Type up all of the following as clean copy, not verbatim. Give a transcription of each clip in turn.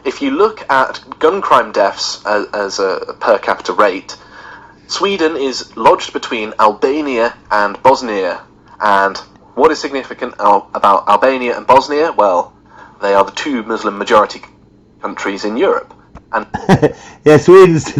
if you look at gun crime deaths as a per capita rate, Sweden is lodged between Albania and Bosnia. And what is significant about Albania and Bosnia? Well, they are the two Muslim majority countries in Europe. And yeah, Sweden's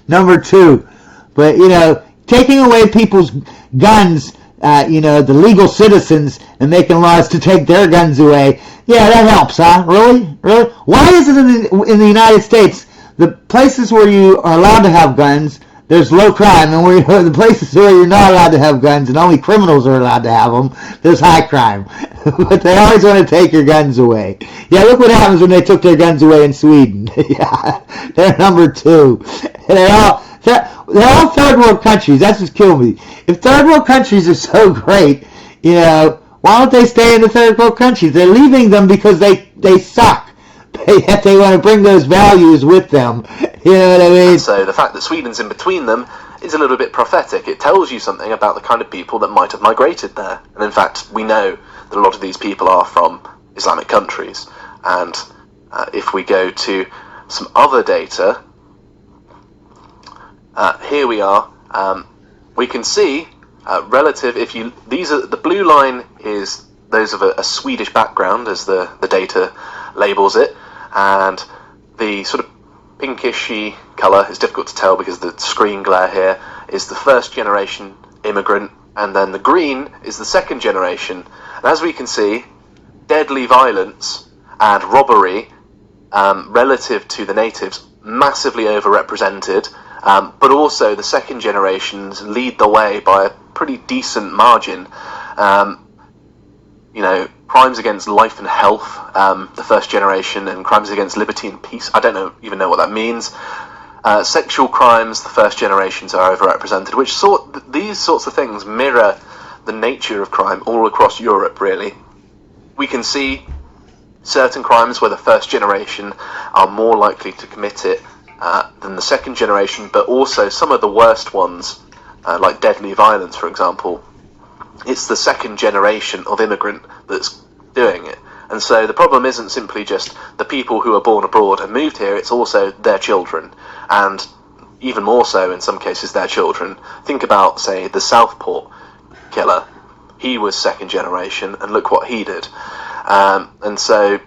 number 2. But, you know, taking away people's guns, you know, the legal citizens, and making laws to take their guns away, yeah, that helps, huh? Really? Really? Why is it in the United States, the places where you are allowed to have guns, there's low crime, and where the places where you're not allowed to have guns and only criminals are allowed to have them, there's high crime. But they always want to take your guns away. Yeah, look what happens when they took their guns away in Sweden. Yeah, they're number 2. They're all third world countries. That's just killing me. If third world countries are so great, you know, why don't they stay in the third world countries? They're leaving them because they suck. Yet they want to bring those values with them. You know what I mean? And so the fact that Sweden's in between them is a little bit prophetic. It tells you something about the kind of people that might have migrated there. And in fact, we know that a lot of these people are from Islamic countries. And if we go to some other data, here we are. We can see relative. These are the blue line is those of a Swedish background, as the data labels it, and the sort of pinkishy colour is difficult to tell because of the screen glare here, is the first generation immigrant, and then the green is the second generation. And as we can see, deadly violence and robbery relative to the natives massively overrepresented, but also the second generations lead the way by a pretty decent margin. You know, crimes against life and health, the first generation, and crimes against liberty and peace, I don't even know what that means. Sexual crimes, the first generations are overrepresented, these sorts of things mirror the nature of crime all across Europe, really. We can see certain crimes where the first generation are more likely to commit it than the second generation, but also some of the worst ones, like deadly violence, for example. It's the second generation of immigrant that's doing it. And so the problem isn't simply just the people who are born abroad and moved here, it's also their children, and even more so in some cases their children. Think about, say, the Southport killer. He was second generation, and look what he did. And so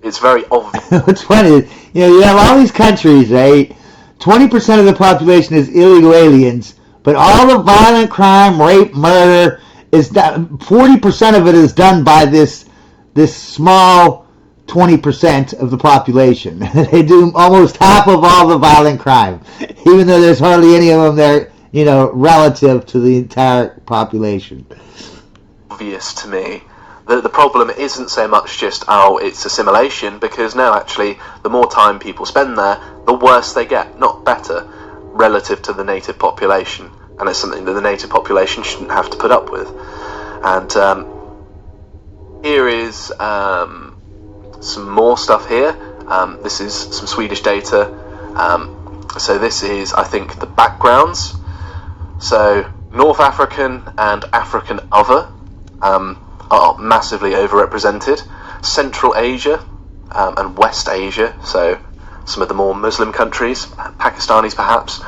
it's very obvious. It's funny, you know, you have all these countries, right? 20% of the population is illegal aliens, but all the violent crime, rape, murder, is done, 40% of it is done by this small 20% of the population. They do almost half of all the violent crime, even though there's hardly any of them there, you know, relative to the entire population. Obvious to me. The problem isn't so much just, oh, it's assimilation, because no, actually, the more time people spend there, the worse they get, not better, relative to the native population. And it's something that the native population shouldn't have to put up with. And here is some more stuff here. This is some Swedish data. So this is, I think, the backgrounds. So North African and African other are massively overrepresented. Central Asia and West Asia, so some of the more Muslim countries, Pakistanis perhaps.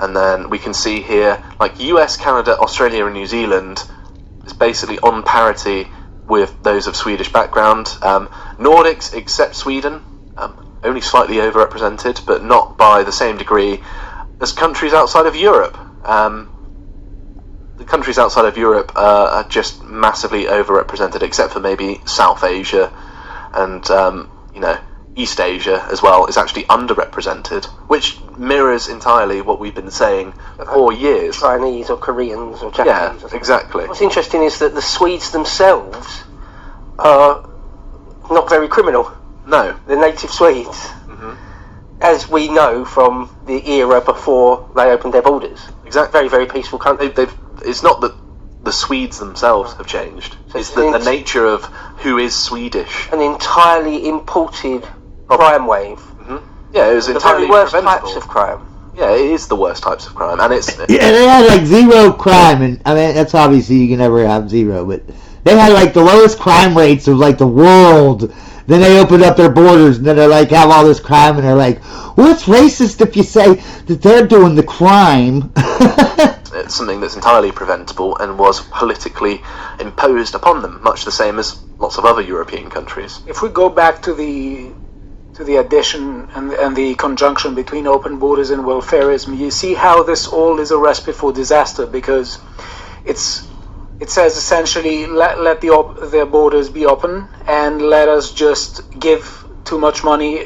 And then we can see here, like US, Canada, Australia and New Zealand is basically on parity with those of Swedish background. Nordics, except Sweden, only slightly overrepresented, but not by the same degree as countries outside of Europe. The countries outside of Europe are just massively overrepresented, except for maybe South Asia and, you know, East Asia as well is actually underrepresented, which mirrors entirely what we've been saying for years. Chinese or Koreans or Japanese. Yeah, exactly. What's interesting is that the Swedes themselves are not very criminal. No. The native Swedes. As we know from the era before they opened their borders. Exactly. Very, very peaceful country. It's not that the Swedes themselves have changed. So it's the nature of who is Swedish. An entirely imported crime wave. Yeah, it was entirely the very worst preventable. types of crime. Yeah, it is the worst types of crime, and it's yeah, they had like zero crime, and I mean that's obviously you can never have zero, but they had like the lowest crime rates of like the world. Then they open up their borders, and then they're like, have all this crime, and they're like, well, it's racist if you say that they're doing the crime. It's something that's entirely preventable and was politically imposed upon them, much the same as lots of other European countries. If we go back to the addition and the conjunction between open borders and welfarism, you see how this all is a recipe for disaster, because it says essentially let the borders be open and let us just give too much money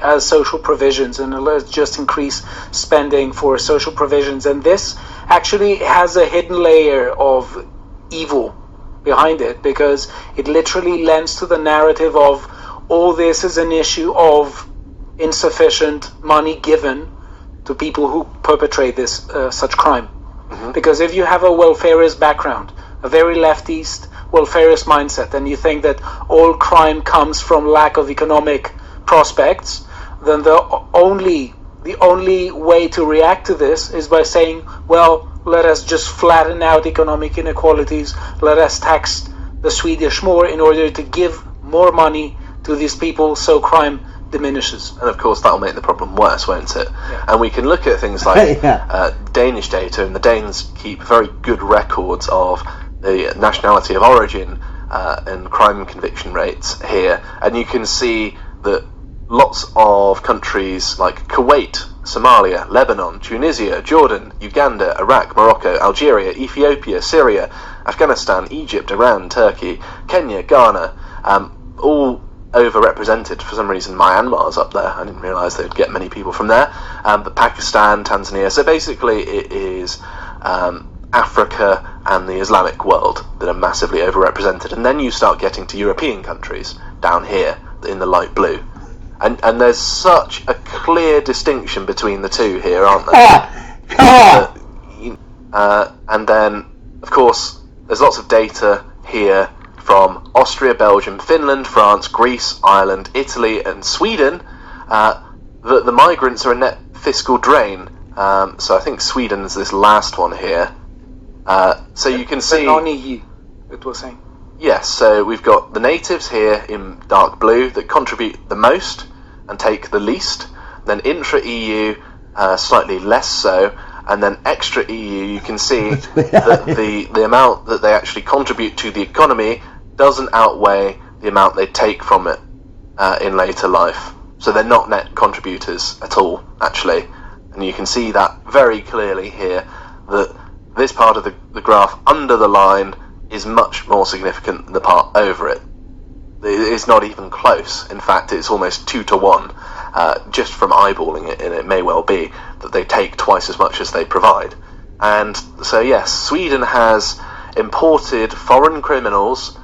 as social provisions, and let's just increase spending for social provisions. And this actually has a hidden layer of evil behind it, because it literally lends to the narrative of all this is an issue of insufficient money given to people who perpetrate this such crime. Because if you have a welfarist background, a very leftist welfarist mindset, and you think that all crime comes from lack of economic prospects, then the only way to react to this is by saying, well, let us just flatten out economic inequalities, let us tax the Swedish more in order to give more money to these people so crime diminishes. And of course that'll make the problem worse, won't it? Yeah. And we can look at things like Danish data, and the Danes keep very good records of the nationality of origin and crime conviction rates here, and you can see that lots of countries like Kuwait, Somalia, Lebanon, Tunisia, Jordan, Uganda, Iraq, Morocco, Algeria, Ethiopia, Syria, Afghanistan, Egypt, Iran, Turkey, Kenya, Ghana, all overrepresented. For some reason Myanmar's up there. I didn't realise they'd get many people from there. But Pakistan, Tanzania, so basically it is Africa and the Islamic world that are massively overrepresented. And then you start getting to European countries down here in the light blue. And there's such a clear distinction between the two here, aren't there? And then, of course, there's lots of data here from Austria, Belgium, Finland, France, Greece, Ireland, Italy and Sweden, that the migrants are a net fiscal drain. So I think Sweden's this last one here. So you can see... non-EU, it was saying. Yes, so we've got the natives here in dark blue that contribute the most and take the least. Then intra-EU, slightly less so. And then extra-EU, you can see that the amount that they actually contribute to the economy doesn't outweigh the amount they take from it in later life. So they're not net contributors at all, actually. And you can see that very clearly here, that this part of the graph under the line is much more significant than the part over it. It's not even close. In fact, it's almost 2 to 1, just from eyeballing it, and it may well be that they take twice as much as they provide. And so yes, Sweden has imported foreign criminals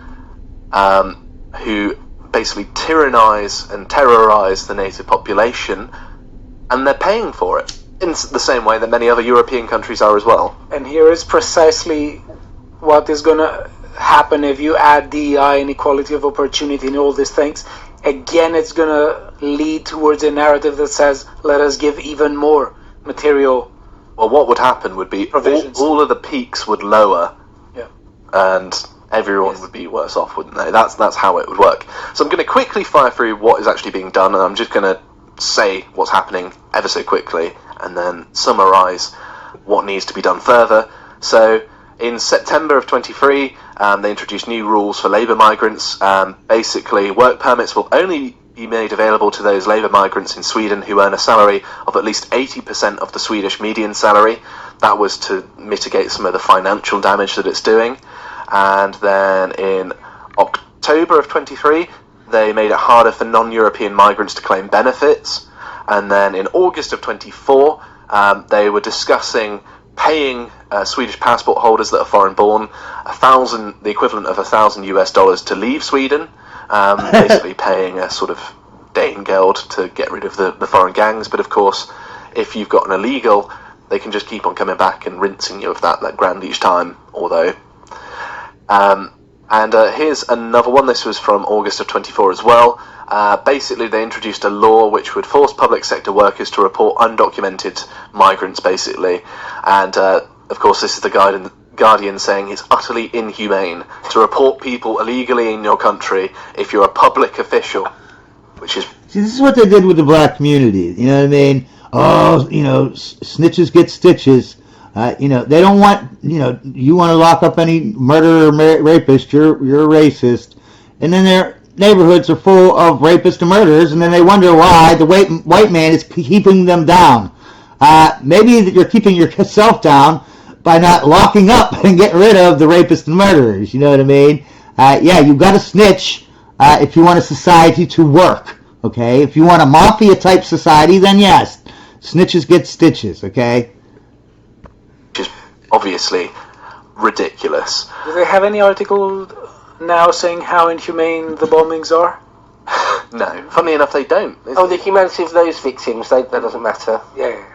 who basically tyrannize and terrorize the native population, and they're paying for it in the same way that many other European countries are as well. And here is precisely what is going to happen if you add DEI and equality of opportunity and all these things. Again, it's going to lead towards a narrative that says, let us give even more material. Well, what would happen would be all of the peaks would lower, and everyone would be worse off, wouldn't they? That's how it would work. So I'm going to quickly fire through what is actually being done, and I'm just going to say what's happening ever so quickly, and then summarise what needs to be done further. So in September of 23, they introduced new rules for labour migrants. Basically, work permits will only be made available to those labour migrants in Sweden who earn a salary of at least 80% of the Swedish median salary. That was to mitigate some of the financial damage that it's doing. And then in October of 23, they made it harder for non-European migrants to claim benefits. And then in August of 24, they were discussing paying Swedish passport holders that are foreign-born the equivalent of $1,000 to leave Sweden, basically paying a sort of Danegeld to get rid of the foreign gangs. But of course, if you've got an illegal, they can just keep on coming back and rinsing you of that grand each time. Although, here's another one. This was from August of 24 as well. Basically, they introduced a law which would force public sector workers to report undocumented migrants, basically. And of course, this is the Guardian saying it's utterly inhumane to report people illegally in your country if you're a public official, which is... See, this is what they did with the black community. You know what I mean? Oh, snitches get stitches. They don't want, you want to lock up any murderer or rapist, you're a racist. And then their neighborhoods are full of rapists and murderers, and then they wonder why the white man is keeping them down. Maybe you're keeping yourself down by not locking up and getting rid of the rapists and murderers. You know what I mean? You've got to snitch if you want a society to work. Okay? If you want a mafia-type society, then yes, snitches get stitches, okay? Which is obviously ridiculous. Do they have any article now saying how inhumane the bombings are? No. Funnily enough, they don't. The humanity of those victims, that doesn't matter. Yeah.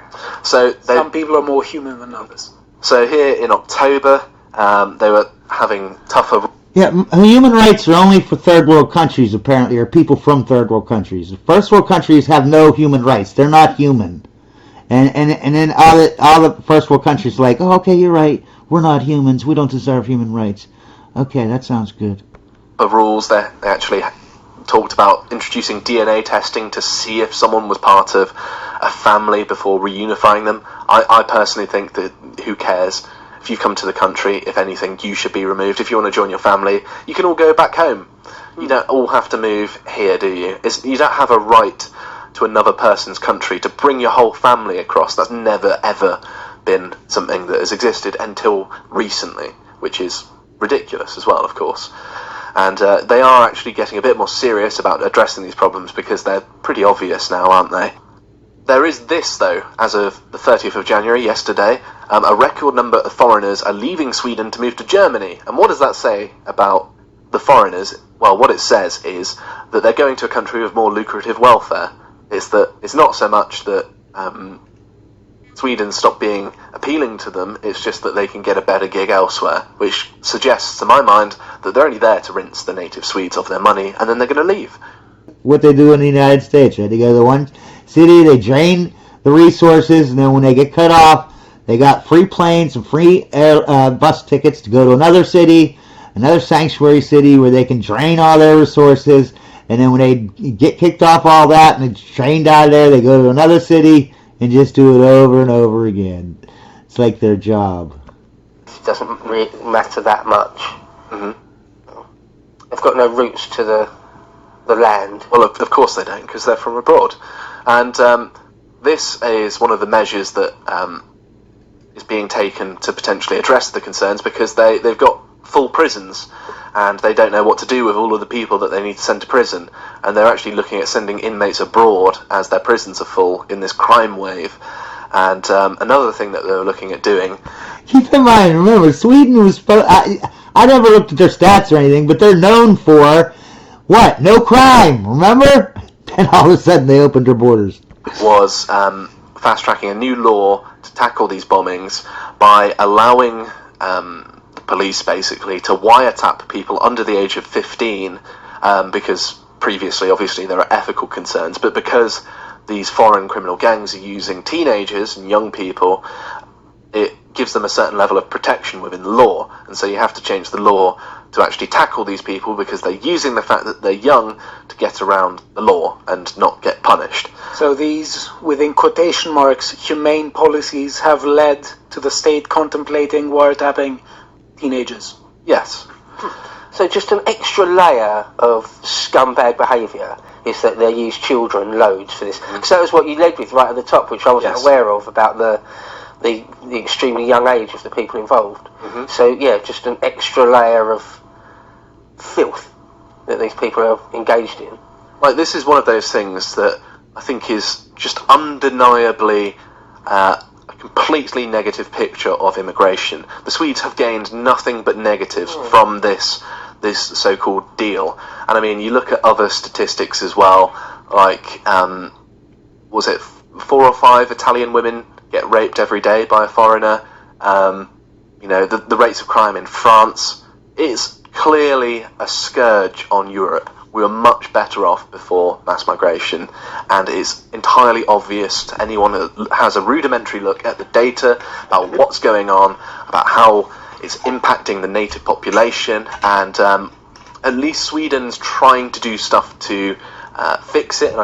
So some people are more human than others. So here in October, they were having tougher... Yeah, human rights are only for third world countries, apparently, or people from third world countries. First world countries have no human rights. They're not human. And then all the first world countries are like, oh, okay, you're right. We're not humans. We don't deserve human rights. Okay, that sounds good. Of rules, they actually talked about introducing DNA testing to see if someone was part of a family before reunifying them. I personally think that who cares? If you come to the country, if anything, you should be removed. If you want to join your family, you can all go back home. You don't all have to move here, do you? You don't have a right to another person's country to bring your whole family across. That's never, ever been something that has existed until recently, which is ridiculous as well, of course. And they are actually getting a bit more serious about addressing these problems because they're pretty obvious now, aren't they? There is this, though, as of the 30th of January, yesterday, a record number of foreigners are leaving Sweden to move to Germany. And what does that say about the foreigners? Well, what it says is that they're going to a country with more lucrative welfare. It's not so much that Sweden stopped being appealing to them, it's just that they can get a better gig elsewhere, which suggests, to my mind, that they're only there to rinse the native Swedes of their money, and then they're going to leave. What they do in the United States, right? They go to one city, they drain the resources, and then when they get cut off, they got free planes and free bus tickets to go to another city, another sanctuary city where they can drain all their resources, and then when they get kicked off all that and it's drained out of there, they go to another city and just do it over and over again. It's like their job. It doesn't really matter that much. They've got no roots to the land. Well, of course they don't, because they're from abroad. And this is one of the measures that is being taken to potentially address the concerns, because they've got full prisons and they don't know what to do with all of the people that they need to send to prison, and they're actually looking at sending inmates abroad as their prisons are full in this crime wave. And another thing that they were looking at doing... Keep in mind, remember, Sweden was... I never looked at their stats or anything, but they're known for... What? No crime, remember? Then all of a sudden they opened their borders. Was fast-tracking a new law to tackle these bombings by allowing the police, basically, to wiretap people under the age of 15, because previously, obviously, there are ethical concerns, but because these foreign criminal gangs are using teenagers and young people, it gives them a certain level of protection within the law, and so you have to change the law to actually tackle these people because they're using the fact that they're young to get around the law and not get punished. So these, within quotation marks, humane policies have led to the state contemplating wiretapping teenagers. Yes. So just an extra layer of scumbag behaviour is that they use children loads for this. Because that was what you led with right at the top, which I wasn't aware of, about the extremely young age of the people involved. So yeah, just an extra layer of filth that these people are engaged in. Like, this is one of those things that I think is just undeniably a completely negative picture of immigration. The Swedes have gained nothing but negatives from this so-called deal. And I mean, you look at other statistics as well, like, was it 4 or 5 Italian women get raped every day by a foreigner? You know, the rates of crime in France, it's clearly a scourge on Europe. We were much better off before mass migration, and it's entirely obvious to anyone that has a rudimentary look at the data about what's going on, about how it's impacting the native population, and at least Sweden's trying to do stuff to fix it, and I